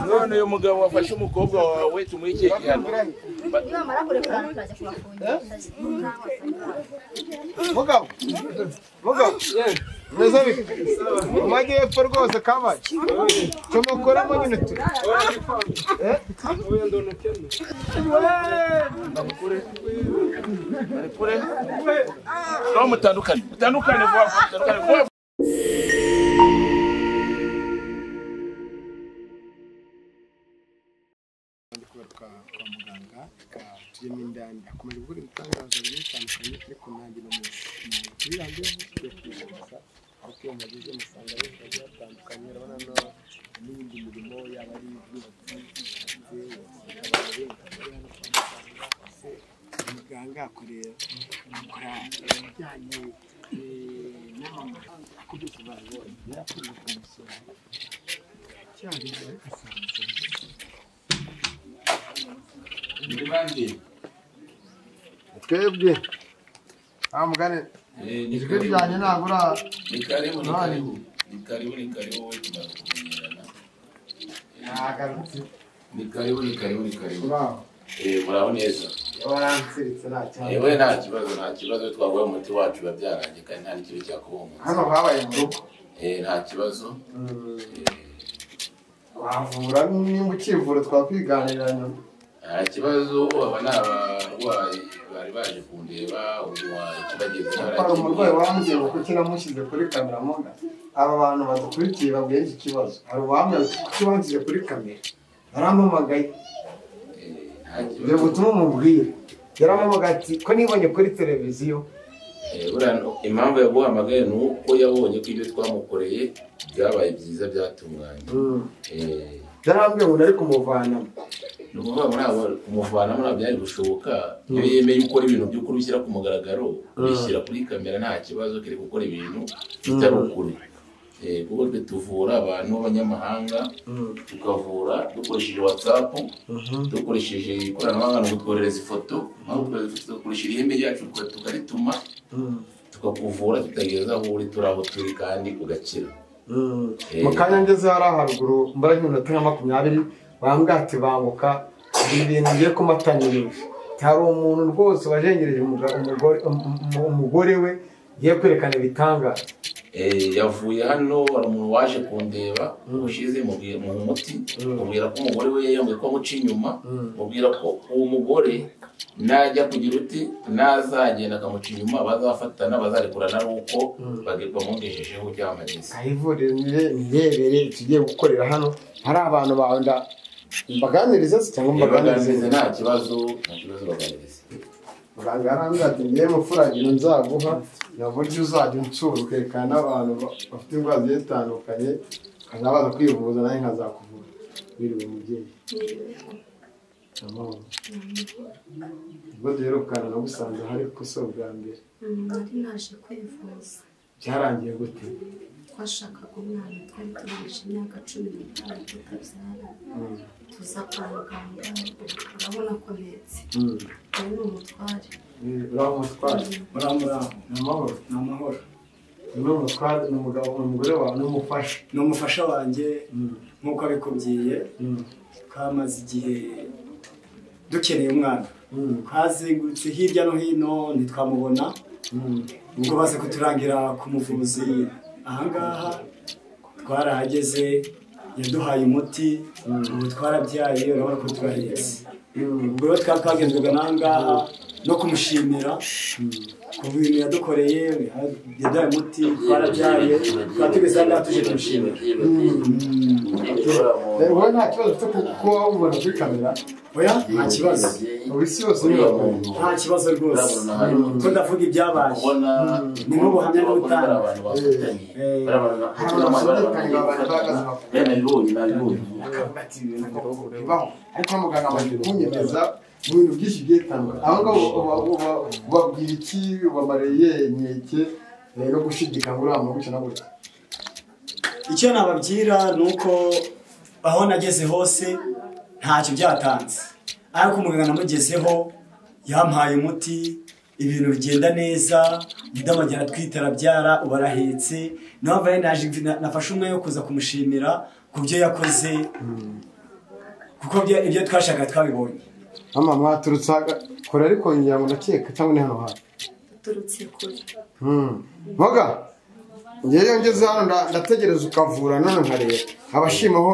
none uyu mugabo wafashe umukobwa wawe tumuhikiye gihano mugabo neza bike amajyepfo rwose kabaye tumukoramo nyine tu kure no mutandukane vuba kwa muganga tujyemo indani akomeje gukora ibitangazo bitandukanye ariko nanjye no mu birango byo kwivuza aho bageze musanga benshi batandukanye urabona n'indi mirimo yaba ari iby'ubuvuzi muganga akorera ibijyanye n'amategeko barabonye yakorewe ku musoro cyari asanzwe twebwe mugane ijwi ryanjye ntabwo ni karibu wowe tunakumenyerana ni karibu muraho neza waransiritse nta cyane yewe nta kibazo twaguye umuti wacu biba byarangiye kandi nta n'ikibi cyakubomo hano habaye mu rugo nta kibazo wavura nimba ukivura twakwiganirira nyuma nta kibazo aba ni abarwayi bari baje kundeba hari umurwayi wambwiye ngo kuki namushyize kuri kamera muna aba bantu badukurikiye babwiye iki kibazo hari uwambwiye kuki wanshyize kuri kamera yarampamagaye dore ubutumwa umubwire yarampamagaye ati ko nibonye kuri televiziyo impamvu yaguhamagaye ni uko yabonye ko ibyo twamukoreye byabaye byiza byatunganye yarambwiye ngo nari kumuvanamo ni ukuvuga ngo ntabwo kumuvanamo ntabwo byari gushoboka iyo yemeye gukora ibintu by'ukuri ushyira ku mugaragaro ubishyira kuri kamera nta kibazo kiri gukora ibintu bitari ukuri kuko twe tuvura abantu b'abanyamahanga tukavura dukoresheje WhatsApp dukoresheje ikoranabuhanga no kutwohereza ifoto dukoresheje ihembe ryacu tukarituma tukakuvura tutageza aho uri turi aho turi kandi ugakira mu kanya ngeze hari haruguru mbara nk'iminota nka 20 bambwira ati banguka ibintu ngiye kumatanyiriza hari umuntu rwose wajengereje umugore we ngiye kwerekana ibitangaza yavuye hano hari umuntu waje kundeba ushize mu muti mubwira ko umugore we yambaye ko amuca inyuma mubwira ko uwo mugore najya kugira uti nazagenda akamuca inyuma bazafatana bazarekurana ari uko bamugejejeho byamageze ayivurire nirebere tugiye gukorera hano hari abantu banda baganiriza cyangwa baganiriza nta kibazo baganiriza muganga arambwira ati ngiye mufuragiro nzaguha naburyo uzajya unsura ukerekana n'abantu bafite indwara zitandukanye nkanabaza kwivuza nawe nkazakuvura biriwe mubyeyi ubwo duherukana nagusanze hari ikosa bwa mbere nari naje kwivuza byarangiye gute twashakaga umwana twari tumaze imyaka 15 tutabyara tuza kwa muganga urabona ko ntetse ari umutware uramutware n'amahoro n'umutware n'umugabo n'umugore wawe n'umufasha wanjye nk'uko abikubwiye kamaze igihe dukeneye umwana twazengurutse hirya no hino ntitwamubona ubwo baze kuturangira ku muvuzi ahangaha twarahageze yaduhaye umuti ubu twarabyaye urabona ko turahetse ubwo rero twakagenzwaga n'ahangaha no kumushimira ku bintu yadukoreye yaduhaye umuti twarabyaye twatugeze ahangaha tuje kumushimira wowe nta kibazo cyo kuba wabubona kuri kamera oya nta kibazo isi yose nta kibazo rwose ko ndavuga ibyabaye ni nk'ubuhamya n'ubutanga ariko muganga amaze kunyemeza mu bintu byinshi bigiye bitandukanye aho ngaho ubabwira iki ubamareye inkeke no gushidikanya uriya muntu gutya na gutya icyo nababwira ni uko aho nageze hose ntacyo byatanze ariko umuganga namugezeho yampaye umuti ibintu bigenda neza ndamagera twitarabyara ubarahetse naho vaye naje nafashe umwe yo kuza kumushimira kubyo yakoze kuko ibyo twashaka twabibonye mama mwaturutse kure ariko ngira ngo nakeka cyangwa ni hano hafi turutse kure mboga ngeyo ngeze hano ndategereza ukavura none nkareba abashimaho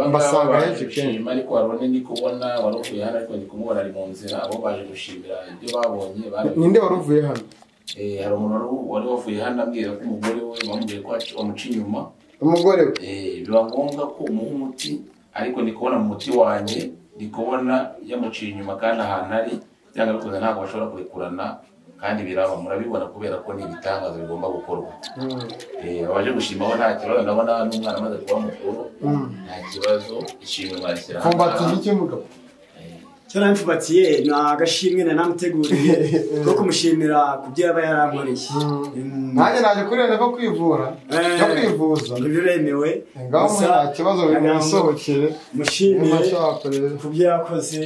mbasanga henshi kenshi ariko warone ndi kubona waruvuye hano ariko ndi kumubona ari mu nzira abo baje gushimira ibyo babonye ninde waruvuye hano hari umuntu wari wavuye hano ambwira ko umugore we bamubwiye ko wamuca inyuma umugore we biba ngombwa ko umuha umuti ariko ndi kubona mu muti wanjye ndi kubona yamuciye inyuma kandi ahantu ari cyangwa bikoze ntabwo bashobora kurekurana kandi biraba murabibona kubera ko ni ibitangazo bigomba gukorwa abaje gushimaho nta kibazo ndabona n'umwana amaze kuba mukuru nta kibazo ishimwe mwarishyira kumbatiye iki mugabo cyo namfubatiye ni agashimwe namuteguriye ko kumushimira ku byo yaba yarankoreye nanjye naje kurenda ko kwivura no kwivuza ntibiremewe ngaho nta kibazo bimusohokere mushimire ku byo yakoze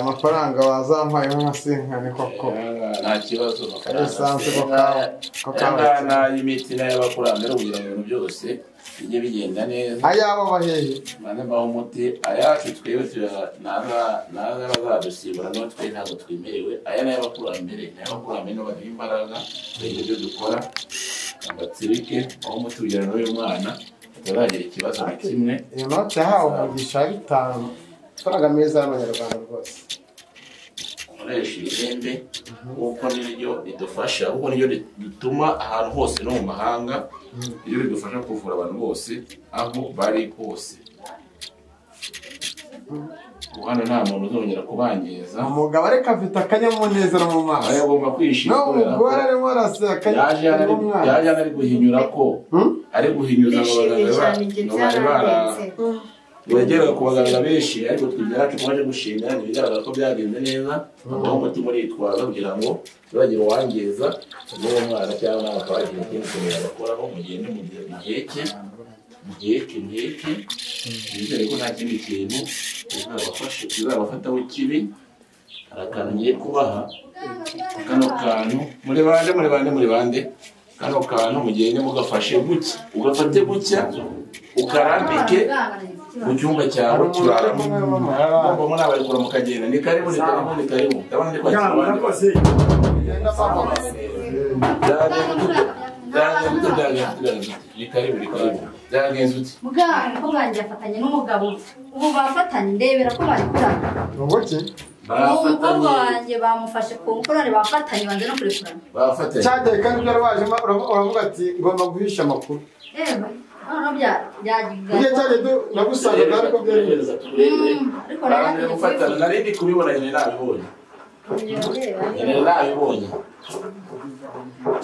amafaranga wazampaye nk'asinkane koko nta kibazo amafaranga y'imiti n'ay'abakurambere kugira ngo ibintu byose bijye bigenda neza ayabo bahehe mane baho umuti ayacu twewe naza bazadusibura no twe ntabwo twemerewe aya n'ay'abakurambere nibo baduha imbaraga ibyo byo dukora ambatsirike aho umuti kugira ngo uyu mwana ataragira ikibazo na kimwe iyo note yahawe umugisha 5 amafaranga meza y'abanyarwanda rwose ukoresha ihembe kuko niryo ridufasha kuko niryo rituma ahantu hose no mu mahanga niryo ridufasha kuvura abantu bose aho bari hose hano nta muntu uzongera kubangiza umugabo ariko afite akanyamuneza no mu maso agomba kwishima n'umugore arimo araseka akanyamuneza yaje ari guhinyura ko ari guhinyuza wegera kubagabira benshi ariko twigeracu kubaje gushimira ntibigaragara ko byagenze neza aho umutima uritwaza kugira ngo ntibagire uwangiza n'uwo mwana cyangwa n'abaturage ikindi kintu bakoraho mugende muheke nizere ko nta kindi kintu kizabafataho kibi hari akantu ngiye kubaha kano kantu muri bande kano kantu mugende mugafashe gutya ugafate gutya ukarambike mu cyumba cyawe turaramo muri abarikura mukagenda ni karibu ndabona ndi kwakira byagenze uti muganga ko bwanjye afatanye n'umugabo ubu bafatanye ndebera ko bari kurana umukobwa wanjye bamufashe ku nkorane bafatanye banze no kurekurana bafatanye cyagiye kandi byari wajemo uravuga ati ngomba guhisha amakuru nagusangaga ariko byegereza ariko gufatana narindi kubibona nyine nabibonye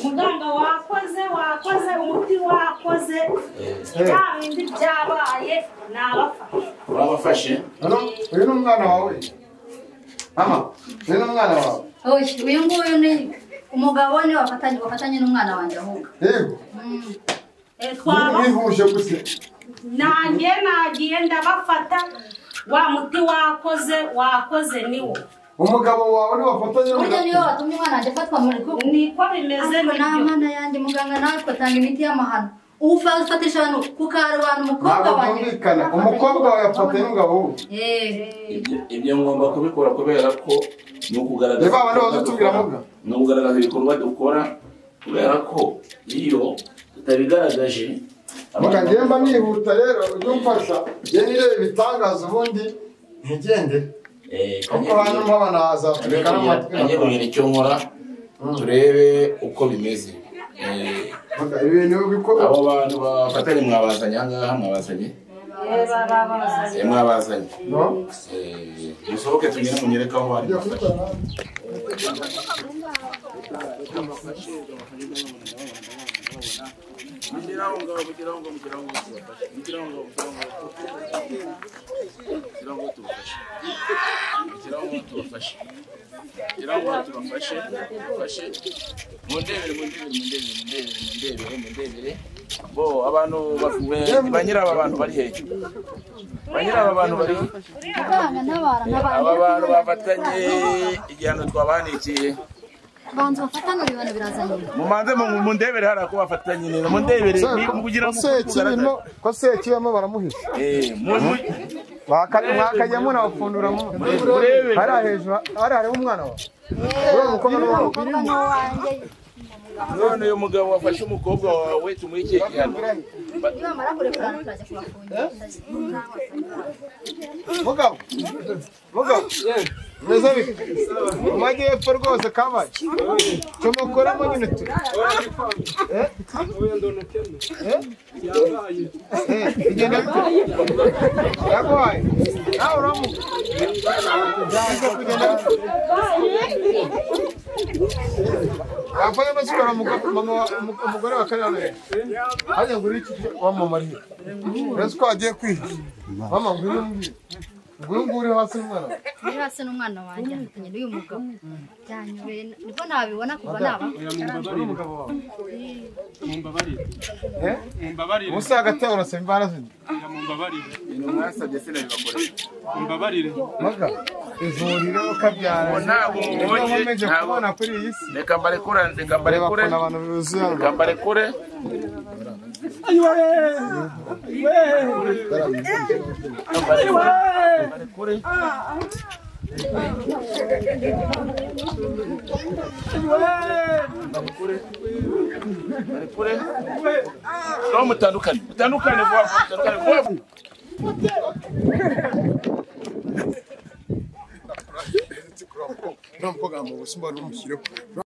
muganga wakoze umuti wakoze bya bindi byabaye wabafashe uyu ni umwana wawe mama uyu ni umwana wawe uyu nguyu ni umugabo ni wafatanye n'umwana wanjye ahubwo yego wihuje gute nanjye nagiye ndabafata wa muti wakoze niwo umugabo wawe ni wafatanye burya niyo watumye umwana wanjye afatwa muri kuko niko bimeze nta mwana yanjye muganga nawe twatanga imiti y'amahano ufatisha abantu ku karubanda umukobwa wanjye umukobwa wawe yafatanye n'umugabo we ibyo ngomba kubikora kubera ko ni ukugaragaza ibikorwa dukora kubera ko iyo tutabigaragaje ngiye mba nihuta rero ujye umfasha njye nirebe ibitangaza ubundi ntigende kuko hano mpabona hazatureka n'amatwi ajye kugira icyo nkora turebe uko bimeze abo bantu bafatanye mwabazanye ahangaha mwabazanye musohoke tugende munyereke aho bari mundebere bo abantu banyira aba bantu bari hehe banyira aba bantu bari aba bantu bafatanye igihano twabanikiye bantu bafatanye ibintu birazanye mumanze mu ndebere hari ako bafatanye neza mu ndebere kugira ngo ko se kibamo baramuhisha mwakajya muna bapfundura mu hari hejuru hari umwana wawe none uyu mugabo wafashe umukobwa wawe tumuhe ikihe gihano mugabo meza bike mu majyepfo rwose kabaye tumukoramo nyine tu igenda bite yaguhaye nawe uramuka yapfuye amasukara umugore wa karere hajya ngo uriki wamamariye uretse ko agiye kwihisha mama ngwino mbwira nguyu uri hasi n'umwana uri hasi n'umwana wanjye afitanye n'uyu mugabo byanyobeye nibwo nabibona kuva naba umugabo wawe mumbabarire musa agatebo urasaba imbaraga mumbabarire ibintu mwasabye se nabibakorera mumbabarire maga ivuriro ukabyara ntabwo nkomeje kubona kuri iyi si reka mbarekure abantu bizuye reka mbarekure mutandukane vuba Não, pogamos, vamos embora, vamos tirar.